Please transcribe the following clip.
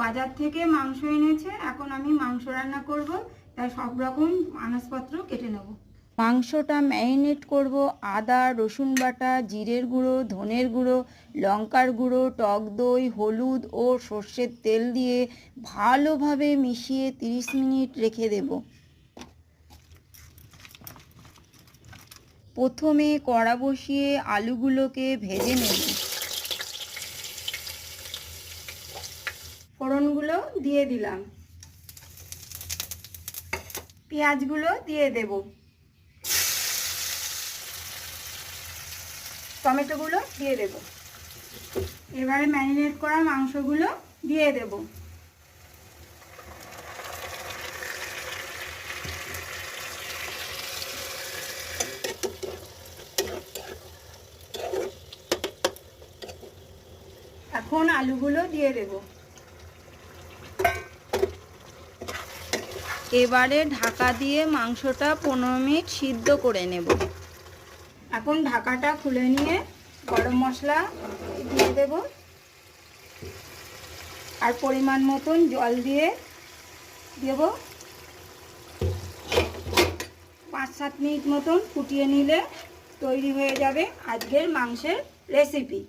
বাজার থেকে মাংস এনেছে, এখন আমি মাংস রান্না করব, তাই সব রকম আনাজপত্র কেটে নেব। মাংসটা ম্যারিনেট করব আদা রসুন বাটা, জিরের গুঁড়ো, ধনের গুঁড়ো, লঙ্কার গুঁড়ো, টক দই, হলুদ ও সর্ষের তেল দিয়ে ভালোভাবে মিশিয়ে 30 মিনিট রেখে দেব। প্রথমে কড়া বসিয়ে আলুগুলোকে ভেজে নেব। ফোড়নগুলো দিয়ে দিলাম, পেঁয়াজগুলো দিয়ে দেব, টমেটোগুলো দিয়ে দেব। এবারে ম্যারিনেট করা মাংসগুলো দিয়ে দেব। এখন আলুগুলো দিয়ে দেব। এবারে ঢাকা দিয়ে মাংসটা 15 মিনিট সিদ্ধ করে নেব। এখন ঢাকাটা খুলে নিয়ে গরম মশলা দিয়ে দেব আর পরিমাণ মতন জল দিয়ে দেব। 5-7 মিনিট মতন ফুটিয়ে নিলে তৈরি হয়ে যাবে আজকের মাংসের রেসিপি।